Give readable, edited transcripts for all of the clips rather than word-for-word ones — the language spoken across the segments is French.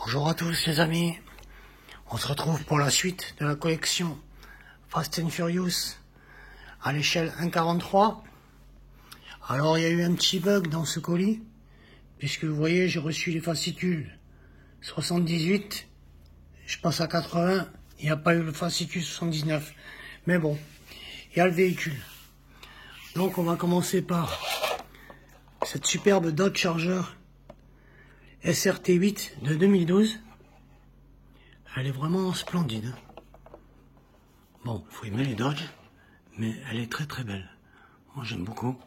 Bonjour à tous les amis, on se retrouve pour la suite de la collection Fast and Furious à l'échelle 1.43. Alors il y a eu un petit bug dans ce colis, puisque vous voyez j'ai reçu les fascicules 78, je passe à 80, il n'y a pas eu le fascicule 79. Mais bon, il y a le véhicule. Donc on va commencer par cette superbe Dodge Charger SRT8 de 2012. Elle est vraiment splendide. Bon, il faut aimer les Dodge, mais elle est très très belle. Moi j'aime beaucoup.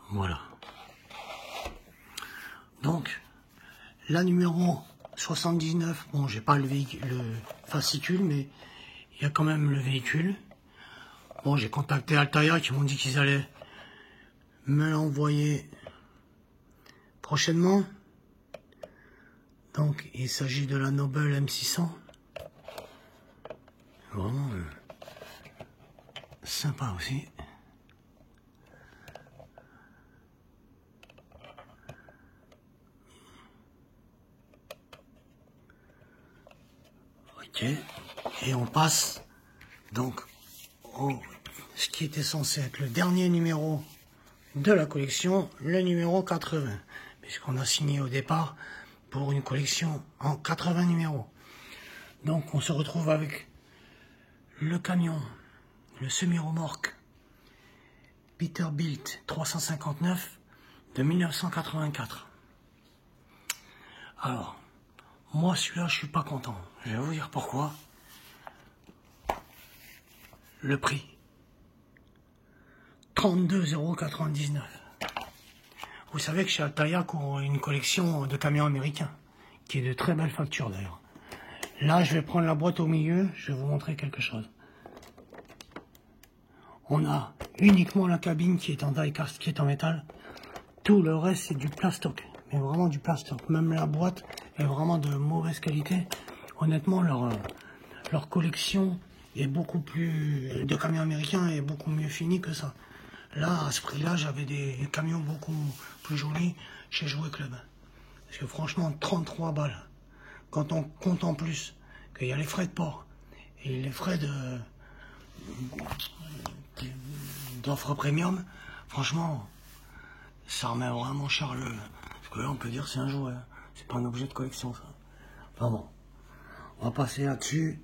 Voilà. Donc, la numéro 79, bon j'ai pas le fascicule, mais il y a quand même le véhicule. Bon, j'ai contacté Altaïa qui m'ont dit qu'ils allaient me l'envoyer prochainement. Donc il s'agit de la Noble M600. Vraiment sympa aussi. Ok. Et on passe donc au ce qui était censé être le dernier numéro de la collection, le numéro 80, puisqu'on a signé au départ pour une collection en 80 numéros. Donc on se retrouve avec le camion, le semi-remorque Peterbilt 359 de 1984. Alors, moi celui-là je suis pas content, je vais vous dire pourquoi. Le prix 32,99 €. Vous savez que chez Altaïa court une collection de camions américains, qui est de très belle facture d'ailleurs. Là, je vais prendre la boîte au milieu, je vais vous montrer quelque chose. On a uniquement la cabine qui est en die-cast, qui est en métal. Tout le reste, c'est du plastoc, mais vraiment du plastoc. Même la boîte est vraiment de mauvaise qualité. Honnêtement, leur collection est beaucoup plus de camions américains est beaucoup mieux finie que ça. Là, à ce prix-là, j'avais des camions beaucoup plus jolis chez Jouet Club. Parce que franchement, 33 balles. Quand on compte en plus qu'il y a les frais de port et les frais d'offre premium, franchement, ça remet vraiment cher le... Parce que là, on peut dire c'est un jouet. C'est pas un objet de collection, ça. Enfin bon, on va passer là-dessus.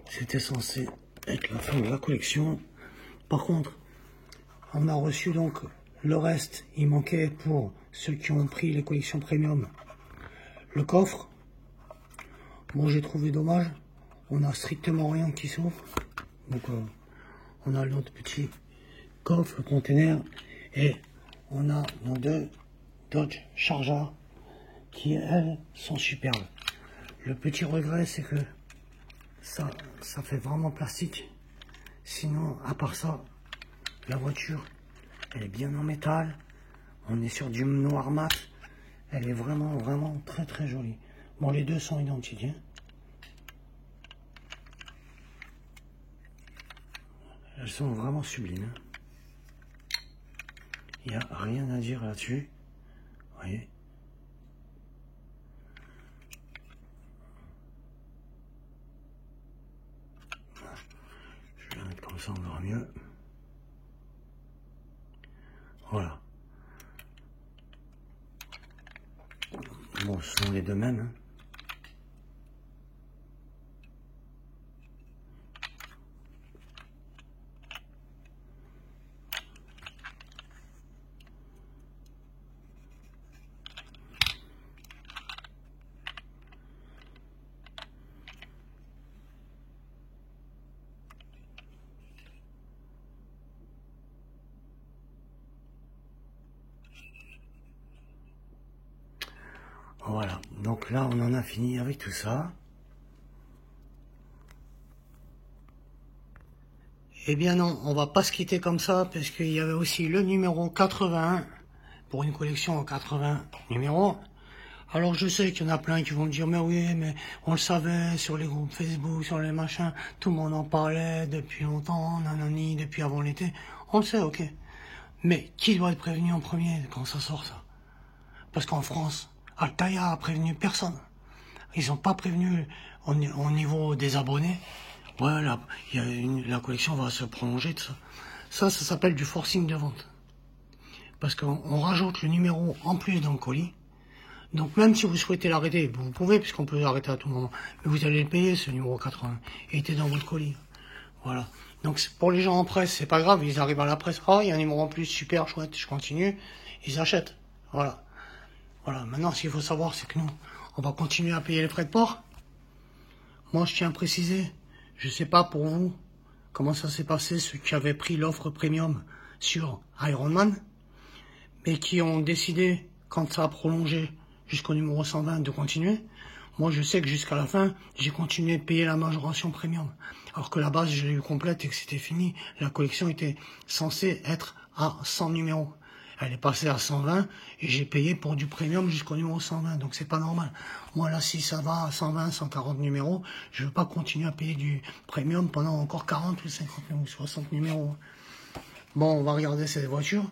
C'était censé être la fin de la collection. Par contre, on a reçu donc le reste. Il manquait pour ceux qui ont pris les collections premium le coffre. Bon, j'ai trouvé dommage. On a strictement rien qui s'ouvre. Donc, on a notre petit coffre, le container. Et on a nos deux Dodge Charger qui, elles, sont superbes. Le petit regret, c'est que ça fait vraiment plastique. Sinon, à part ça, la voiture, elle est bien en métal. On est sur du noir mat. Elle est vraiment, vraiment très, très jolie. Bon, les deux sont identiques. Hein. Elles sont vraiment sublimes. Il n'y a rien à dire là-dessus. Vous voyez. Je vais mettre comme ça, on verra mieux. Voilà. Bon, ce sont les deux mêmes. Hein. Voilà, donc là on en a fini avec tout ça. Eh bien non, on va pas se quitter comme ça, parce qu'il y avait aussi le numéro 81, pour une collection en 80 numéros. Alors je sais qu'il y en a plein qui vont me dire, mais oui, mais on le savait sur les groupes Facebook, sur les machins, tout le monde en parlait depuis longtemps, nanani, depuis avant l'été. On le sait, ok. Mais qui doit être prévenu en premier quand ça sort, ça? Parce qu'en France, Altaïa a prévenu personne. Ils n'ont pas prévenu au niveau des abonnés. Ouais, là, la collection va se prolonger de ça. Ça s'appelle du forcing de vente. Parce qu'on rajoute le numéro en plus dans le colis. Donc même si vous souhaitez l'arrêter, vous pouvez, puisqu'on peut l'arrêter à tout moment. Mais vous allez le payer, ce numéro 80. Et il était dans votre colis. Voilà. Donc pour les gens en presse, c'est pas grave, ils arrivent à la presse. Oh, il y a un numéro en plus, super chouette, je continue. Ils achètent. Voilà. Voilà. Maintenant, ce qu'il faut savoir, c'est que nous, on va continuer à payer les frais de port. Moi, je tiens à préciser, je sais pas pour vous comment ça s'est passé, ceux qui avaient pris l'offre premium sur Ironman, mais qui ont décidé, quand ça a prolongé jusqu'au numéro 120, de continuer. Moi, je sais que jusqu'à la fin, j'ai continué de payer la majoration premium. Alors que la base, je l'ai eu complète et que c'était fini. La collection était censée être à 100 numéros. Elle est passée à 120 et j'ai payé pour du premium jusqu'au numéro 120. Donc c'est pas normal. Moi là, si ça va à 120, 140 numéros, je veux pas continuer à payer du premium pendant encore 40 ou 50 ou 60 numéros. Bon, on va regarder cette voiture.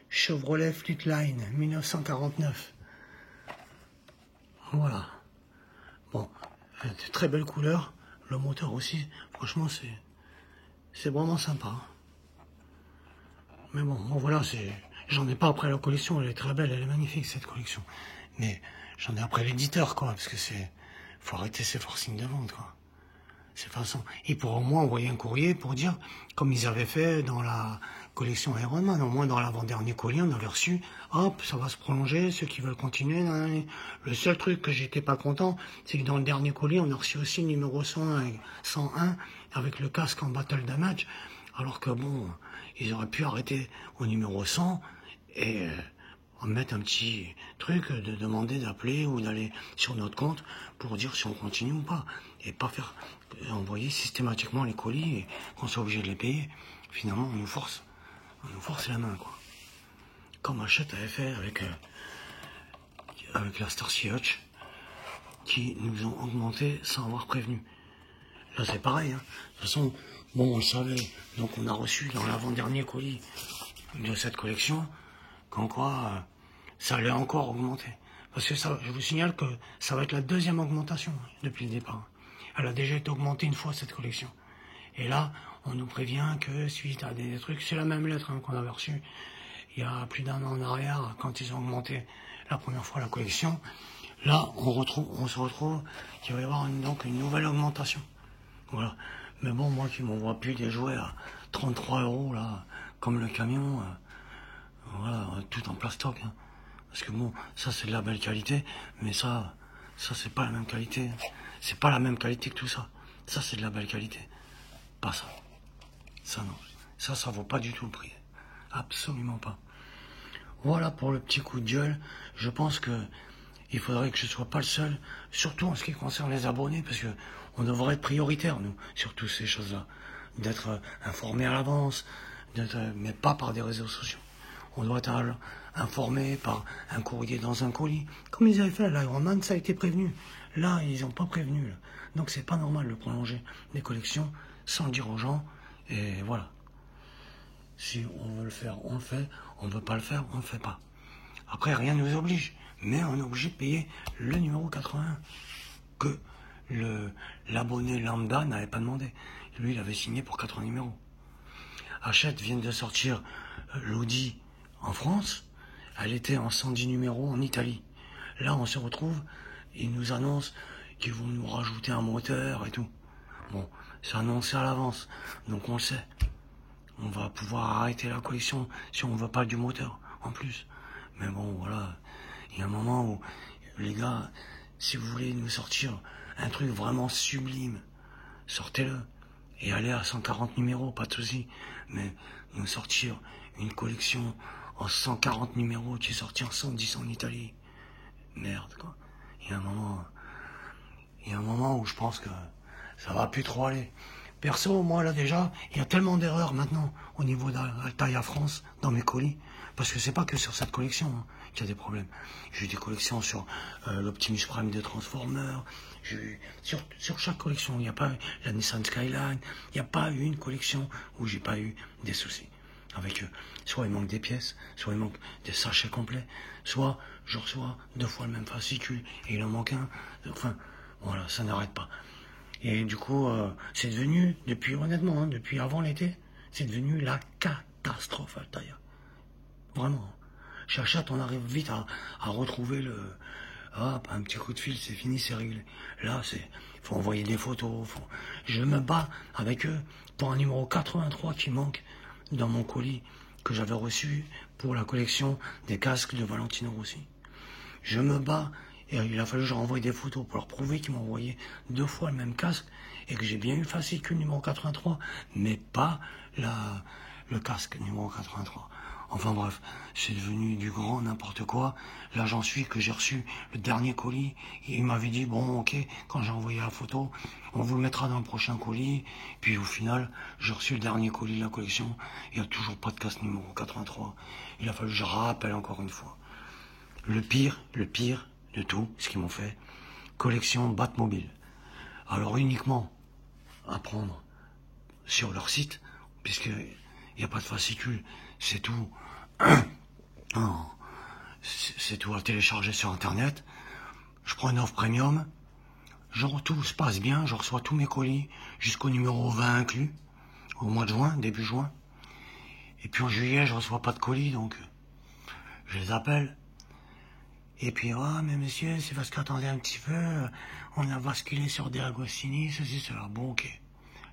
Chevrolet Fleetline, 1949. Voilà. Bon, de très belles couleurs. Le moteur aussi. Franchement, c'est vraiment sympa. Mais bon, voilà, j'en ai pas après la collection, elle est très belle, elle est magnifique cette collection. Mais j'en ai après l'éditeur, quoi, parce que faut arrêter ces forcings de vente, quoi. C'est façon. Ils pourront au moins envoyer un courrier pour dire, comme ils avaient fait dans la collection Ironman, au moins dans l'avant-dernier colis, on avait reçu, hop, ça va se prolonger, ceux qui veulent continuer. Le seul truc que j'étais pas content, c'est que dans le dernier colis, on a reçu aussi le numéro 101 avec le casque en battle damage, alors que bon, ils auraient pu arrêter au numéro 100 et mettre un petit truc de demander d'appeler ou d'aller sur notre compte pour dire si on continue ou pas. Et pas faire envoyer systématiquement les colis et qu'on soit obligé de les payer. Finalement, on nous force la main, quoi. Comme Hachette avait fait avec la Starsky Hutch, qui nous ont augmenté sans avoir prévenu. Là, c'est pareil, hein. De toute façon, bon, on le savait. Donc, on a reçu dans l'avant-dernier colis de cette collection, qu'en quoi ça allait encore augmenter. Parce que ça, je vous signale que ça va être la deuxième augmentation depuis le départ. Elle a déjà été augmentée une fois, cette collection. Et là, on nous prévient que suite à des trucs, c'est la même lettre qu'on avait reçue il y a plus d'un an en arrière, quand ils ont augmenté la première fois la collection. Là, on se retrouve qu'il va y avoir donc une nouvelle augmentation. Voilà. Mais bon, moi qui m'envoie plus des jouets à 33 €, là, comme le camion, voilà, tout en plastoc, hein. Parce que bon, ça c'est de la belle qualité, mais ça c'est pas la même qualité. C'est pas la même qualité que tout ça. Ça c'est de la belle qualité. Pas ça. Ça non. Ça vaut pas du tout le prix. Absolument pas. Voilà pour le petit coup de gueule. Je pense que il faudrait que je sois pas le seul, surtout en ce qui concerne les abonnés, parce que on devrait être prioritaire, nous, sur toutes ces choses-là. D'être informé à l'avance, mais pas par des réseaux sociaux. On doit être informé par un courrier dans un colis. Comme ils avaient fait à l'Ironman, ça a été prévenu. Là, ils n'ont pas prévenu. Là. Donc c'est pas normal de prolonger des collections sans le dire aux gens. Et voilà. Si on veut le faire, on le fait. On ne veut pas le faire, on ne le fait pas. Après, rien ne nous oblige. Mais on est obligé de payer le numéro 81 que l'abonné lambda n'avait pas demandé. Lui, il avait signé pour 80 numéros. Hachette vient de sortir l'Audi en France. Elle était en 110 numéros en Italie. Là, on se retrouve, ils nous annoncent qu'ils vont nous rajouter un moteur et tout. Bon, c'est annoncé à l'avance, donc on le sait. On va pouvoir arrêter la collection si on veut pas du moteur, en plus. Mais bon, voilà, il y a un moment où, les gars, si vous voulez nous sortir un truc vraiment sublime, sortez-le. Et allez à 140 numéros, pas de souci. Mais nous sortir une collection en 140 numéros qui est sortie en 110 en Italie. Merde, quoi. Il y a un moment où je pense que ça va plus trop aller. Perso, moi, là, déjà, il y a tellement d'erreurs maintenant au niveau d'Altaïa France dans mes colis. Parce que c'est pas que sur cette collection hein, qu'il y a des problèmes. J'ai eu des collections sur l'Optimus Prime des Transformers. J'ai eu, sur chaque collection, il n'y a pas la Nissan Skyline. Il n'y a pas eu une collection où j'ai pas eu des soucis avec eux. Soit il manque des pièces, soit il manque des sachets complets, soit je reçois 2 fois le même fascicule et il en manque un. Enfin, voilà, ça n'arrête pas. Et du coup, c'est devenu, depuis honnêtement, hein, depuis avant l'été, c'est devenu la catastrophe Altaïa. Vraiment. J'achète, on arrive vite à retrouver le... Hop, un petit coup de fil, c'est fini, c'est réglé. Là, faut envoyer des photos. Je me bats avec eux pour un numéro 83 qui manque dans mon colis que j'avais reçu pour la collection des casques de Valentino Rossi. Je me bats et il a fallu que je renvoie des photos pour leur prouver qu'ils m'ont envoyé 2 fois le même casque et que j'ai bien eu le fascicule numéro 83, mais pas le casque numéro 83. Enfin bref, c'est devenu du grand n'importe quoi. Là j'en suis que j'ai reçu le dernier colis. Et il m'avait dit bon ok, quand j'ai envoyé la photo, on vous le mettra dans le prochain colis. Puis au final, j'ai reçu le dernier colis de la collection. Il n'y a toujours pas de casque numéro 83. Il a fallu que je rappelle encore une fois. Le pire de tout, ce qu'ils m'ont fait, collection Batmobile. Alors uniquement à prendre sur leur site, puisqu'il n'y a pas de fascicule, c'est tout. Non, c'est tout à télécharger sur internet. Je prends une offre premium, tout se passe bien, je reçois tous mes colis jusqu'au numéro 20 inclus, au mois de juin, début juin. Et puis en juillet, je reçois pas de colis, donc je les appelle. Et puis, mais monsieur, c'est parce qu'attendez un petit peu, on a basculé sur des Agostini, ceci, cela. Bon, ok,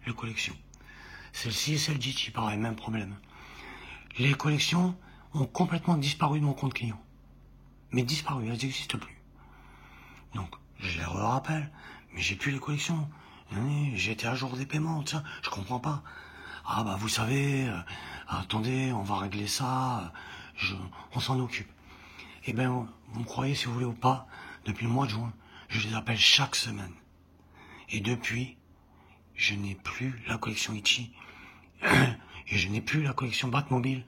les collections. Celle-ci et celle d'Iti, pareil, même problème. Les collections ont complètement disparu de mon compte client. Mais disparu, elles n'existent plus. Donc, je les rappelle, mais j'ai plus les collections. J'étais à jour des paiements, ça, je comprends pas. Ah bah vous savez, attendez, on va régler ça, on s'en occupe. Eh bien, vous me croyez si vous voulez ou pas, depuis le mois de juin, je les appelle chaque semaine. Et depuis, je n'ai plus la collection Ichi et je n'ai plus la collection Batmobile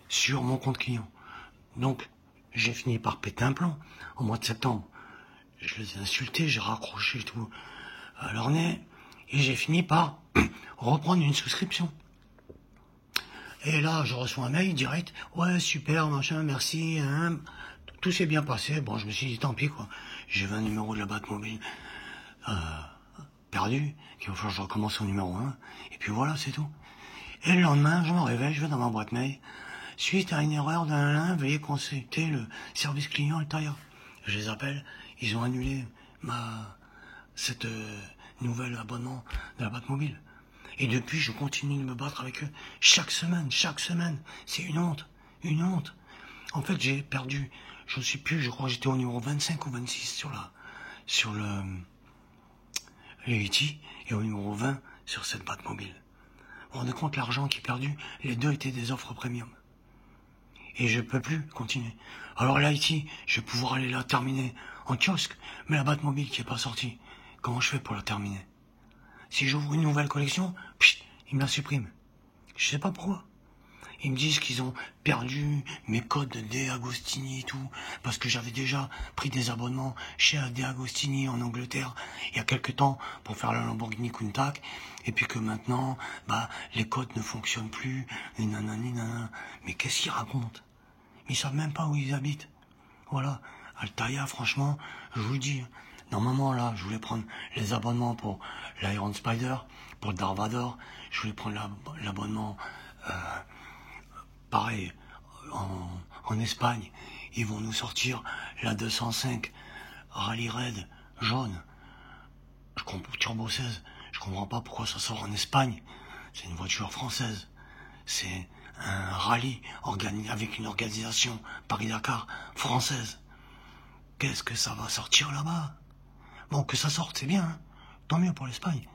sur mon compte client. Donc, j'ai fini par péter un plomb au mois de septembre. Je les ai insultés, j'ai raccroché tout à leur nez et j'ai fini par reprendre une souscription. Et là, je reçois un mail direct, ouais, super, machin, merci, hein. Tout s'est bien passé. Bon, je me suis dit, tant pis, quoi. J'ai 20 numéros de la Batmobile perdu, qu'il va falloir que je recommence au numéro 1. Et puis voilà, c'est tout. Et le lendemain, je me réveille, je vais dans ma boîte mail. Suite à une erreur d'un lien, veuillez consulter le service client Altaïa. Je les appelle, ils ont annulé cette nouvel abonnement de la Batmobile. Et depuis, je continue de me battre avec eux chaque semaine. C'est une honte, une honte. En fait, j'ai perdu, je ne sais plus, je crois que j'étais au numéro 25 ou 26 sur le E.T. et au numéro 20 sur cette Batmobile. Vous vous rendez compte l'argent qui est perdu? Les deux étaient des offres premium. Et je peux plus continuer. Alors l'E.T., je vais pouvoir aller la terminer en kiosque, mais la Batmobile qui est pas sortie, comment je fais pour la terminer? Si j'ouvre une nouvelle collection, ils me la suppriment. Je sais pas pourquoi. Ils me disent qu'ils ont perdu mes codes de De Agostini et tout, parce que j'avais déjà pris des abonnements chez De Agostini en Angleterre il y a quelques temps pour faire la Lamborghini Countach, et puis que maintenant, les codes ne fonctionnent plus, et nanani, nanana. Mais qu'est-ce qu'ils racontent? Ils savent même pas où ils habitent. Voilà. Altaïa, franchement, je vous le dis, normalement, là, je voulais prendre les abonnements pour l'Iron Spider, pour le Dark Vador, je voulais prendre l'abonnement, pareil, en Espagne, ils vont nous sortir la 205 Rally Raid jaune, Turbo 16, je comprends pas pourquoi ça sort en Espagne, c'est une voiture française, c'est un rallye avec une organisation Paris-Dakar française. Qu'est-ce que ça va sortir là-bas? Bon, que ça sorte, c'est bien, hein, tant mieux pour l'Espagne,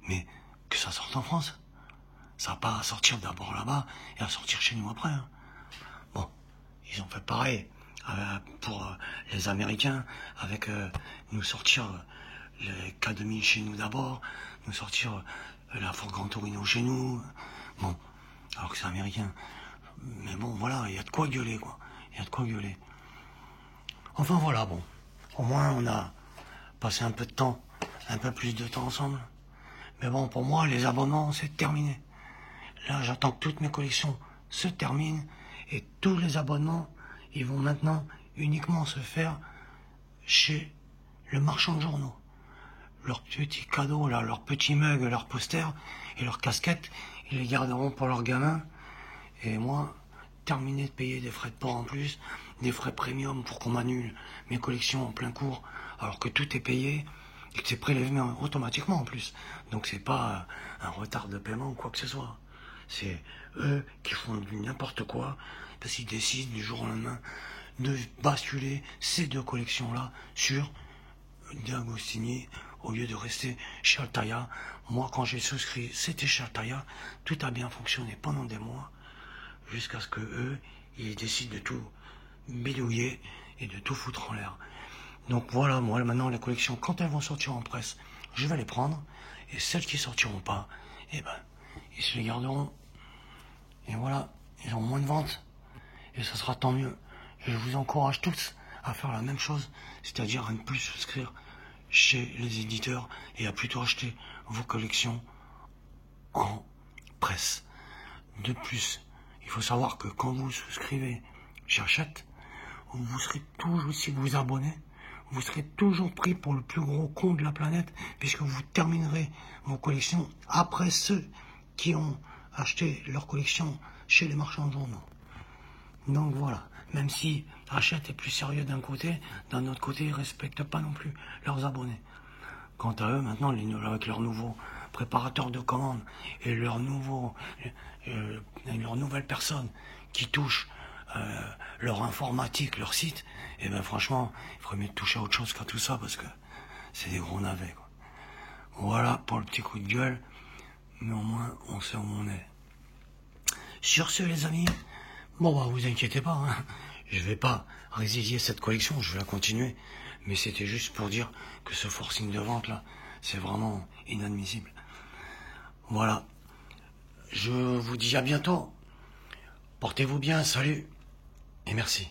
mais que ça sorte en France, ça va pas à sortir d'abord là-bas et à sortir chez nous après. Hein. Bon, ils ont fait pareil pour les Américains, avec nous sortir les K2000 chez nous d'abord, nous sortir la Ford Gran Torino chez nous. Bon, alors que c'est américain. Mais bon, voilà, il y a de quoi gueuler, quoi. Il y a de quoi gueuler. Enfin, voilà, bon. Au moins, on a passé un peu de temps, un peu plus de temps ensemble. Mais bon, pour moi, les abonnements, c'est terminé. Là, j'attends que toutes mes collections se terminent. Et tous les abonnements, ils vont maintenant uniquement se faire chez le marchand de journaux. Leurs petits cadeaux, là, leurs petits mugs, leurs posters et leurs casquettes, ils les garderont pour leurs gamins. Et moi, terminer de payer des frais de port en plus, des frais premium pour qu'on m'annule mes collections en plein cours, alors que tout est payé et que c'est prélevé automatiquement en plus. Donc c'est pas un retard de paiement ou quoi que ce soit. C'est eux qui font du n'importe quoi, parce qu'ils décident du jour au lendemain de basculer ces deux collections-là sur D'Agostini au lieu de rester chez Altaïa. Moi, quand j'ai souscrit, c'était chez Altaïa. Tout a bien fonctionné pendant des mois, jusqu'à ce que eux, ils décident de tout bidouiller et de tout foutre en l'air. Donc voilà, moi, maintenant, les collections, quand elles vont sortir en presse, je vais les prendre. Et celles qui sortiront pas, eh ben, ils se les garderont. Et voilà, ils ont moins de ventes. Et ça sera tant mieux. Et je vous encourage tous à faire la même chose, c'est-à-dire à ne plus souscrire chez les éditeurs et à plutôt acheter vos collections en presse. De plus, il faut savoir que quand vous souscrivez chez Hachette, vous serez toujours, si vous vous abonnez, vous serez toujours pris pour le plus gros con de la planète, puisque vous terminerez vos collections après ceux qui ont acheté leur collection chez les marchands de journaux. Donc voilà, même si Hachette est plus sérieux d'un côté, d'un autre côté, ils ne respectent pas non plus leurs abonnés. Quant à eux, maintenant, avec leur nouveau préparateur de commandes et leur nouvelle personne qui touche leur informatique, leur site, et ben franchement, il faudrait mieux toucher à autre chose qu'à tout ça, parce que c'est des gros navets, quoi. Voilà pour le petit coup de gueule, mais au moins, on sait où on est. Sur ce, les amis, bon, bah, vous inquiétez pas, hein. Je vais pas résilier cette collection, je vais la continuer. Mais c'était juste pour dire que ce forcing de vente là, c'est vraiment inadmissible. Voilà. Je vous dis à bientôt. Portez-vous bien, salut et merci.